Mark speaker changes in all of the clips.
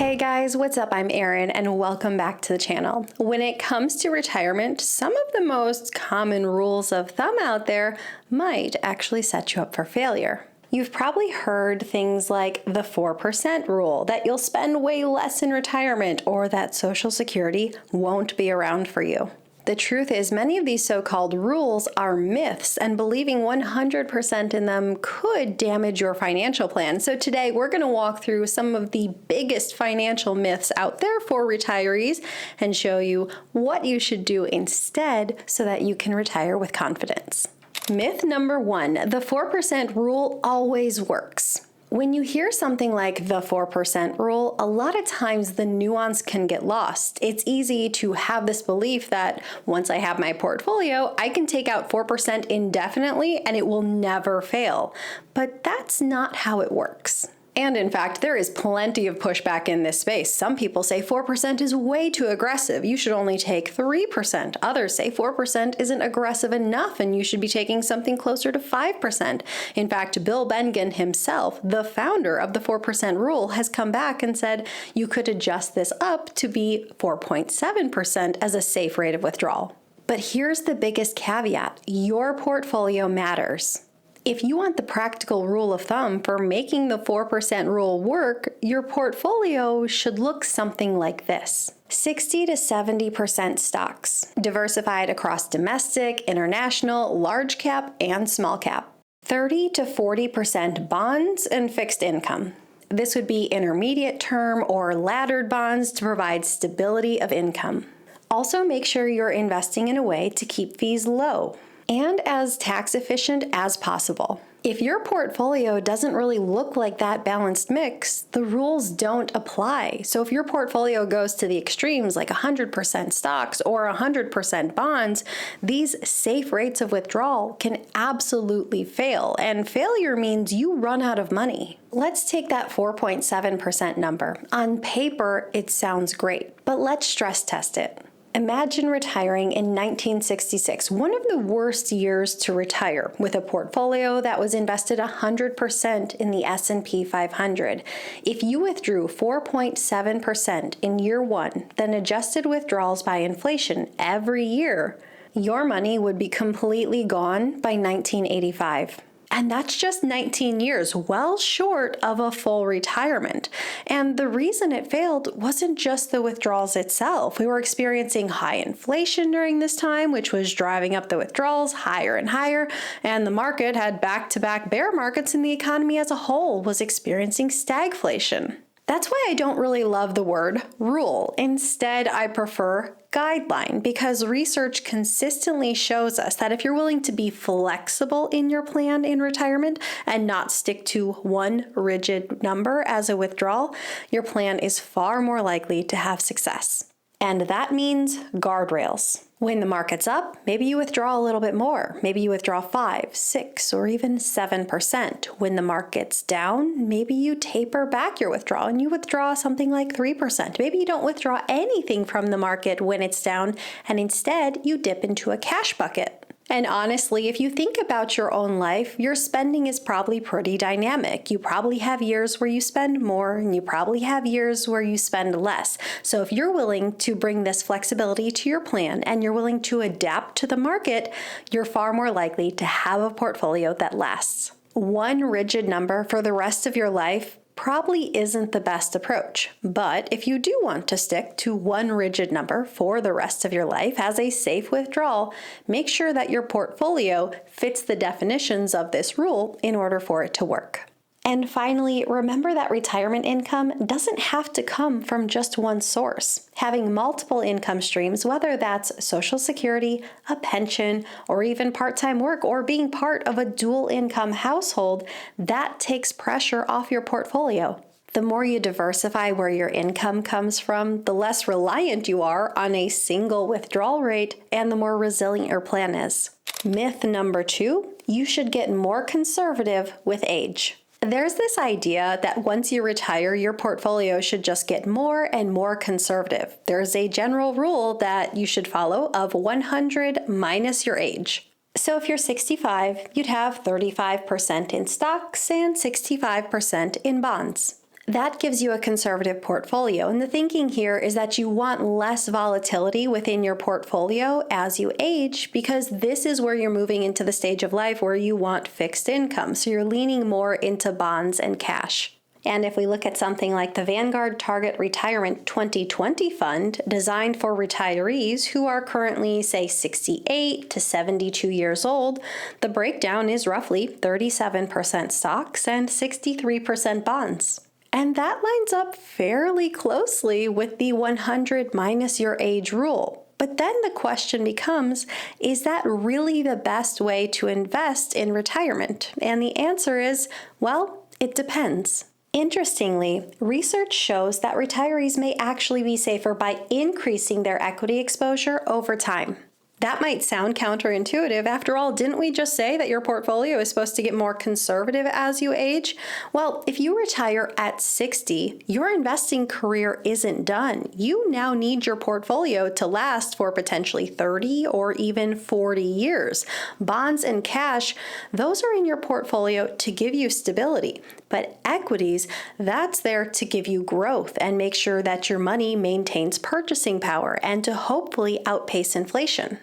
Speaker 1: Hey guys, what's up? I'm Erin and welcome back to the channel. When it comes to retirement, some of the most common rules of thumb out there might actually set you up for failure. You've probably heard things like the 4% rule, that you'll spend way less in retirement, or that Social Security won't be around for you. The truth is, many of these so-called rules are myths, and believing 100% in them could damage your financial plan. So today, we're going to walk through some of the biggest financial myths out there for retirees and show you what you should do instead so that you can retire with confidence. Myth number 1, the 4% rule always works. When you hear something like the 4% rule, a lot of times the nuance can get lost. It's easy to have this belief that once I have my portfolio, I can take out 4% indefinitely and it will never fail. But that's not how it works. And in fact, there is plenty of pushback in this space. Some people say 4% is way too aggressive. You should only take 3%. Others say 4% isn't aggressive enough and you should be taking something closer to 5%. In fact, Bill Bengen himself, the founder of the 4% rule, has come back and said you could adjust this up to be 4.7% as a safe rate of withdrawal. But here's the biggest caveat. Your portfolio matters. If you want the practical rule of thumb for making the 4% rule work, your portfolio should look something like this. 60 to 70% stocks, diversified across domestic, international, large cap, and small cap. 30 to 40% bonds and fixed income. This would be intermediate term or laddered bonds to provide stability of income. Also, make sure you're investing in a way to keep fees low and as tax efficient as possible. If your portfolio doesn't really look like that balanced mix, the rules don't apply. So if your portfolio goes to the extremes like 100% stocks or 100% bonds, these safe rates of withdrawal can absolutely fail. And failure means you run out of money. Let's take that 4.7% number. On paper, it sounds great, but let's stress test it. Imagine retiring in 1966, one of the worst years to retire, with a portfolio that was invested 100% in the S&P 500. If you withdrew 4.7% in year one, then adjusted withdrawals by inflation every year, your money would be completely gone by 1985. And that's just 19 years, well short of a full retirement. And the reason it failed wasn't just the withdrawals itself. We were experiencing high inflation during this time, which was driving up the withdrawals higher and higher. And the market had back-to-back bear markets, and the economy as a whole was experiencing stagflation. That's why I don't really love the word rule. Instead, I prefer guideline, because research consistently shows us that if you're willing to be flexible in your plan in retirement and not stick to one rigid number as a withdrawal, your plan is far more likely to have success. And that means guardrails. When the market's up, maybe you withdraw a little bit more. Maybe you withdraw 5, 6, or even 7%. When the market's down, maybe you taper back your withdrawal and you withdraw something like 3%. Maybe you don't withdraw anything from the market when it's down, and instead you dip into a cash bucket. And honestly, if you think about your own life, your spending is probably pretty dynamic. You probably have years where you spend more, and you probably have years where you spend less. So if you're willing to bring this flexibility to your plan and you're willing to adapt to the market, you're far more likely to have a portfolio that lasts. One rigid number for the rest of your life probably isn't the best approach. But if you do want to stick to one rigid number for the rest of your life as a safe withdrawal, make sure that your portfolio fits the definitions of this rule in order for it to work. And finally, remember that retirement income doesn't have to come from just one source. Having multiple income streams, whether that's Social Security, a pension, or even part-time work, or being part of a dual income household, that takes pressure off your portfolio. The more you diversify where your income comes from, the less reliant you are on a single withdrawal rate, and the more resilient your plan is. Myth number 2, you should get more conservative with age. There's this idea that once you retire, your portfolio should just get more and more conservative. There's a general rule that you should follow of 100 minus your age. So if you're 65, you'd have 35% in stocks and 65% in bonds. That gives you a conservative portfolio, and the thinking here is that you want less volatility within your portfolio as you age, because this is where you're moving into the stage of life where you want fixed income, so you're leaning more into bonds and cash. And if we look at something like the Vanguard Target Retirement 2020 Fund, designed for retirees who are currently, say, 68 to 72 years old, the breakdown is roughly 37% stocks and 63% bonds. And that lines up fairly closely with the 100 minus your age rule. But then the question becomes, is that really the best way to invest in retirement? And the answer is, well, it depends. Interestingly, research shows that retirees may actually be safer by increasing their equity exposure over time. That might sound counterintuitive. After all, didn't we just say that your portfolio is supposed to get more conservative as you age? Well, if you retire at 60, your investing career isn't done. You now need your portfolio to last for potentially 30 or even 40 years. Bonds and cash, those are in your portfolio to give you stability. But equities, that's there to give you growth and make sure that your money maintains purchasing power and to hopefully outpace inflation.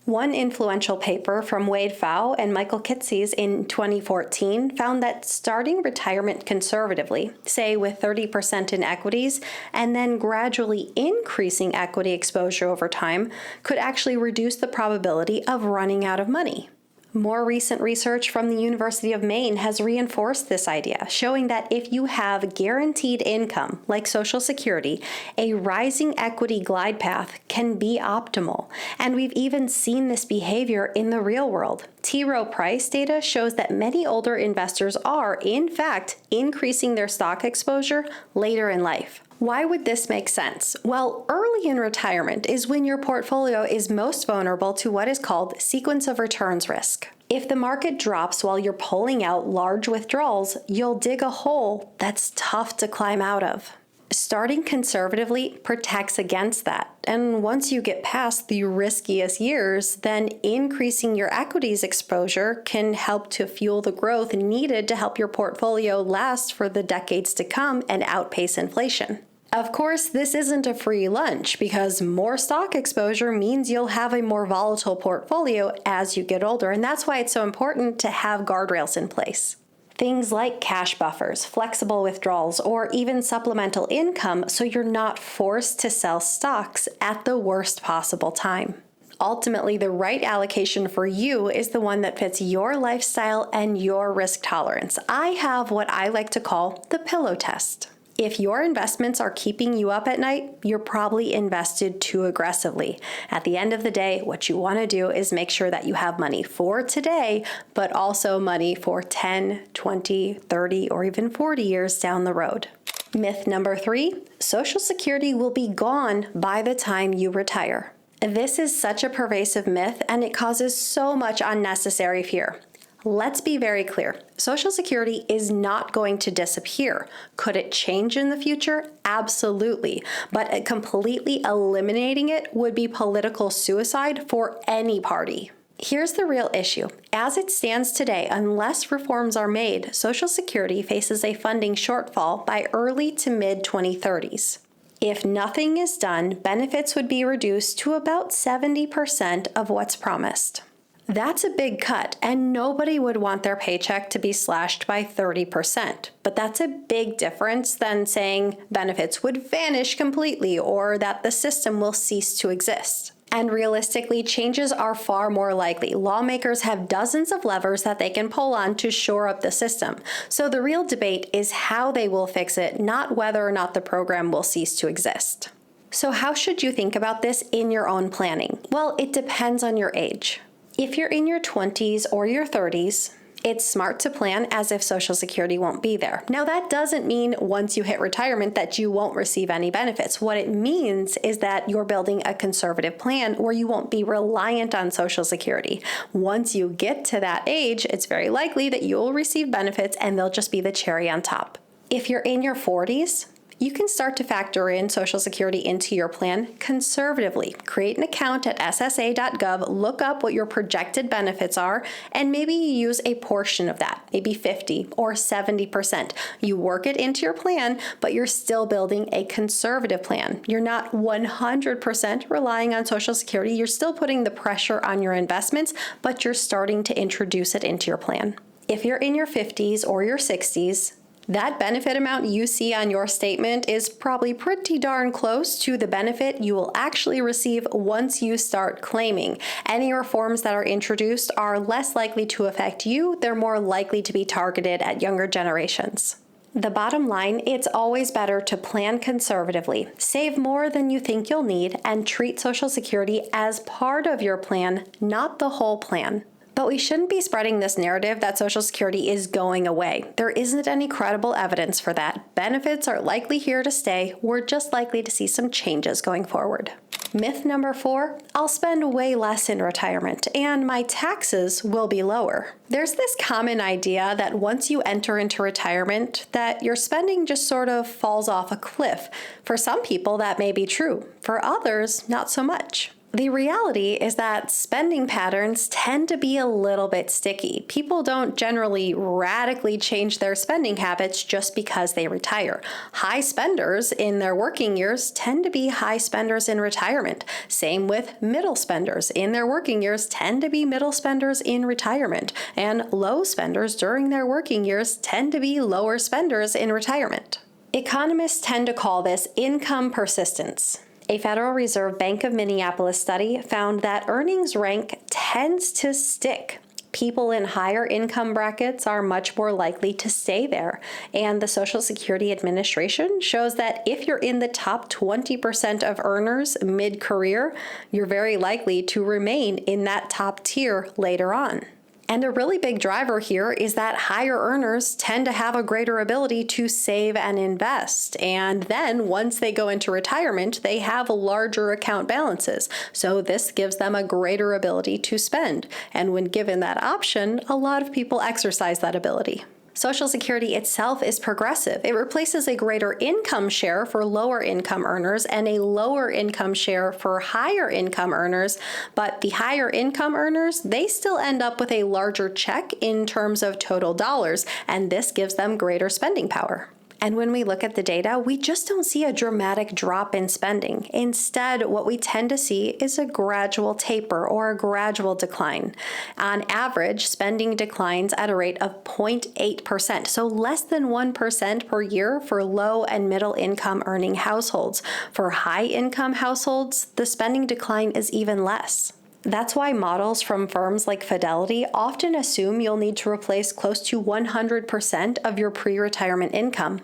Speaker 1: One influential paper from Wade Pfau and Michael Kitces in 2014 found that starting retirement conservatively, say with 30% in equities, and then gradually increasing equity exposure over time, could actually reduce the probability of running out of money. More recent research from the University of Maine has reinforced this idea, showing that if you have guaranteed income, like Social Security, a rising equity glide path can be optimal. And we've even seen this behavior in the real world. T. Rowe Price data shows that many older investors are, in fact, increasing their stock exposure later in life. Why would this make sense? Well, early in retirement is when your portfolio is most vulnerable to what is called sequence of returns risk. If the market drops while you're pulling out large withdrawals, you'll dig a hole that's tough to climb out of. Starting conservatively protects against that. And once you get past the riskiest years, then increasing your equities exposure can help to fuel the growth needed to help your portfolio last for the decades to come and outpace inflation. Of course, this isn't a free lunch because more stock exposure means you'll have a more volatile portfolio as you get older, and that's why it's so important to have guardrails in place. Things like cash buffers, flexible withdrawals, or even supplemental income so you're not forced to sell stocks at the worst possible time. Ultimately, the right allocation for you is the one that fits your lifestyle and your risk tolerance. I have what I like to call the pillow test. If your investments are keeping you up at night, you're probably invested too aggressively. At the end of the day, what you want to do is make sure that you have money for today, but also money for 10, 20, 30, or even 40 years down the road. Myth number 3, Social Security will be gone by the time you retire. This is such a pervasive myth, and it causes so much unnecessary fear. Let's be very clear. Social Security is not going to disappear. Could it change in the future? Absolutely. But completely eliminating it would be political suicide for any party. Here's the real issue. As it stands today, unless reforms are made, Social Security faces a funding shortfall by early to mid-2030s. If nothing is done, benefits would be reduced to about 70% of what's promised. That's a big cut, and nobody would want their paycheck to be slashed by 30%. But that's a big difference than saying benefits would vanish completely or that the system will cease to exist. And realistically, changes are far more likely. Lawmakers have dozens of levers that they can pull on to shore up the system. So the real debate is how they will fix it, not whether or not the program will cease to exist. So how should you think about this in your own planning? Well, it depends on your age. If you're in your 20s or your 30s, it's smart to plan as if Social Security won't be there. Now, that doesn't mean once you hit retirement that you won't receive any benefits. What it means is that you're building a conservative plan where you won't be reliant on Social Security. Once you get to that age, it's very likely that you'll receive benefits and they'll just be the cherry on top. If you're in your 40s, You can start to factor in Social Security into your plan conservatively. Create an account at ssa.gov, look up what your projected benefits are, and maybe you use a portion of that, maybe 50 or 70%. You work it into your plan, but you're still building a conservative plan. You're not 100% relying on Social Security. You're still putting the pressure on your investments, but you're starting to introduce it into your plan. If you're in your 50s or your 60s, that benefit amount you see on your statement is probably pretty darn close to the benefit you will actually receive once you start claiming. Any reforms that are introduced are less likely to affect you. They're more likely to be targeted at younger generations. The bottom line, it's always better to plan conservatively, save more than you think you'll need, and treat Social Security as part of your plan, not the whole plan. But we shouldn't be spreading this narrative that Social Security is going away. There isn't any credible evidence for that. Benefits are likely here to stay. We're just likely to see some changes going forward. Myth number 4, I'll spend way less in retirement and my taxes will be lower. There's this common idea that once you enter into retirement, that your spending just sort of falls off a cliff. For some people, that may be true. For others, not so much. The reality is that spending patterns tend to be a little bit sticky. People don't generally radically change their spending habits just because they retire. High spenders in their working years tend to be high spenders in retirement. Same with middle spenders in their working years tend to be middle spenders in retirement. And low spenders during their working years tend to be lower spenders in retirement. Economists tend to call this income persistence. A Federal Reserve Bank of Minneapolis study found that earnings rank tends to stick. People in higher income brackets are much more likely to stay there. And the Social Security Administration shows that if you're in the top 20% of earners mid-career, you're very likely to remain in that top tier later on. And a really big driver here is that higher earners tend to have a greater ability to save and invest. And then once they go into retirement, they have larger account balances. So this gives them a greater ability to spend. And when given that option, a lot of people exercise that ability. Social Security itself is progressive. It replaces a greater income share for lower income earners and a lower income share for higher income earners, but the higher income earners, they still end up with a larger check in terms of total dollars, and this gives them greater spending power. And when we look at the data, we just don't see a dramatic drop in spending. Instead, what we tend to see is a gradual taper or a gradual decline. On average, spending declines at a rate of 0.8%, so less than 1% per year for low and middle income earning households. For high income households, the spending decline is even less. That's why models from firms like Fidelity often assume you'll need to replace close to 100% of your pre-retirement income.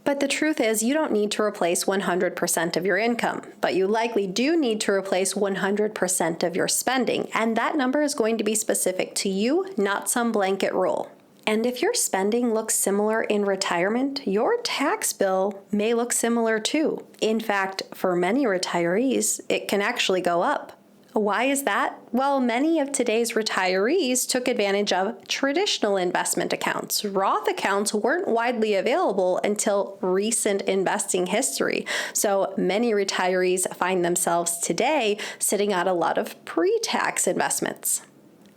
Speaker 1: But the truth is, you don't need to replace 100% of your income, but you likely do need to replace 100% of your spending, and that number is going to be specific to you, not some blanket rule. And if your spending looks similar in retirement, your tax bill may look similar too. In fact, for many retirees, it can actually go up. Why is that? Well, many of today's retirees took advantage of traditional investment accounts. Roth accounts weren't widely available until recent investing history. So many retirees find themselves today sitting on a lot of pre-tax investments.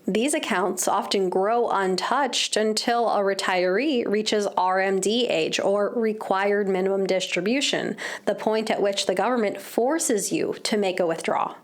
Speaker 1: These accounts often grow untouched until a retiree reaches RMD age, or required minimum distribution, the point at which the government forces you to make a withdrawal.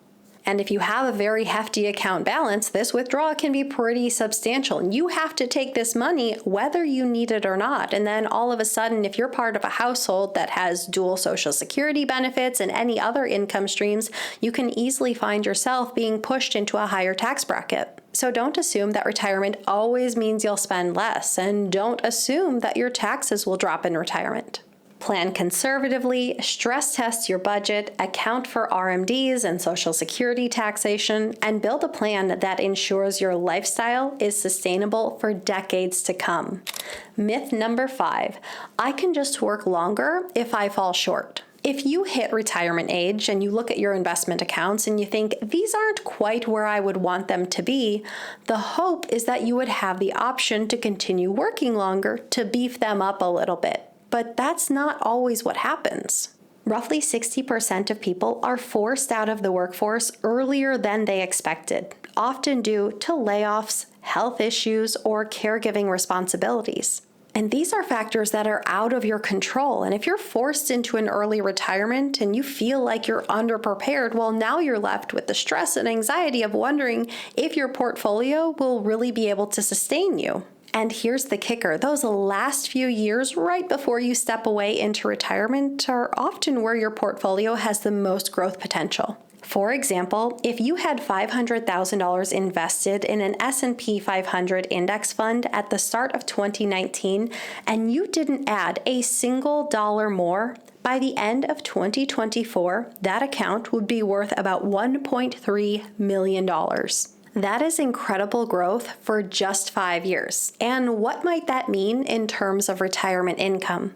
Speaker 1: And if you have a very hefty account balance, this withdrawal can be pretty substantial. You have to take this money whether you need it or not. And then all of a sudden, if you're part of a household that has dual Social Security benefits and any other income streams, you can easily find yourself being pushed into a higher tax bracket. So don't assume that retirement always means you'll spend less, and don't assume that your taxes will drop in retirement. Plan conservatively, stress test your budget, account for RMDs and Social Security taxation, and build a plan that ensures your lifestyle is sustainable for decades to come. Myth number 5, I can just work longer if I fall short. If you hit retirement age and you look at your investment accounts and you think, these aren't quite where I would want them to be, the hope is that you would have the option to continue working longer to beef them up a little bit. but that's not always what happens. Roughly 60% of people are forced out of the workforce earlier than they expected, often due to layoffs, health issues, or caregiving responsibilities. And these are factors that are out of your control. And if you're forced into an early retirement and you feel like you're underprepared, well, now you're left with the stress and anxiety of wondering if your portfolio will really be able to sustain you. And here's the kicker. Those last few years right before you step away into retirement are often where your portfolio has the most growth potential. For example, if you had $500,000 invested in an S&P 500 index fund at the start of 2019 and you didn't add a single dollar more, by the end of 2024, that account would be worth about $1.3 million. That is incredible growth for just 5 years. And what might that mean in terms of retirement income?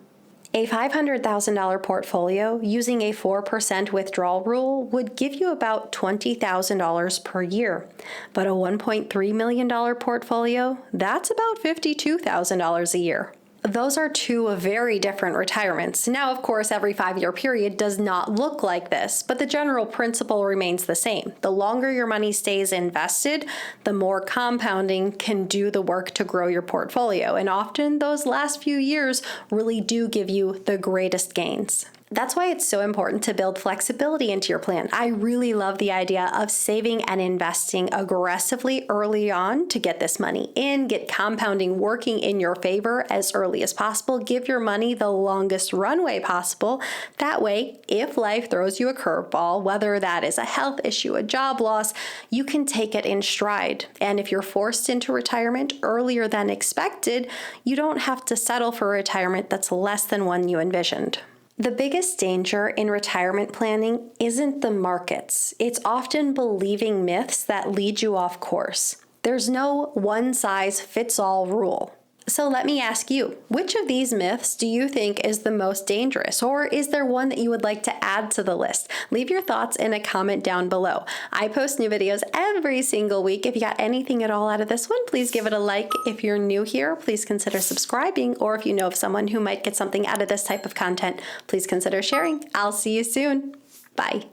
Speaker 1: A $500,000 portfolio using a 4% withdrawal rule would give you about $20,000 per year. But a $1.3 million portfolio, that's about $52,000 a year. Those are two very different retirements. Now, of course, every 5-year period does not look like this, but the general principle remains the same. The longer your money stays invested, the more compounding can do the work to grow your portfolio. And often those last few years really do give you the greatest gains. That's why it's so important to build flexibility into your plan. I really love the idea of saving and investing aggressively early on to get this money in, get compounding working in your favor as early as possible, give your money the longest runway possible. That way, if life throws you a curveball, whether that is a health issue, a job loss, you can take it in stride. And if you're forced into retirement earlier than expected, you don't have to settle for a retirement that's less than one you envisioned. The biggest danger in retirement planning isn't the markets. It's often believing myths that lead you off course. There's no one-size-fits-all rule. So let me ask you, which of these myths do you think is the most dangerous? Or is there one that you would like to add to the list? Leave your thoughts in a comment down below. I post new videos every single week. If you got anything at all out of this one, please give it a like. If you're new here, please consider subscribing. Or if you know of someone who might get something out of this type of content, please consider sharing. I'll see you soon. Bye.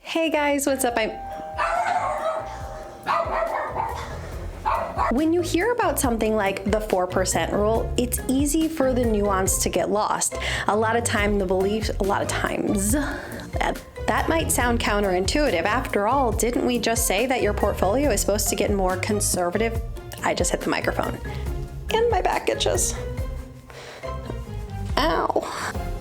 Speaker 1: Hey guys, what's up? When you hear about something like the 4% rule, it's easy for the nuance to get lost. A lot of times, that might sound counterintuitive. After all, didn't we just say that your portfolio is supposed to get more conservative? I just hit the microphone. And my back itches. Ow.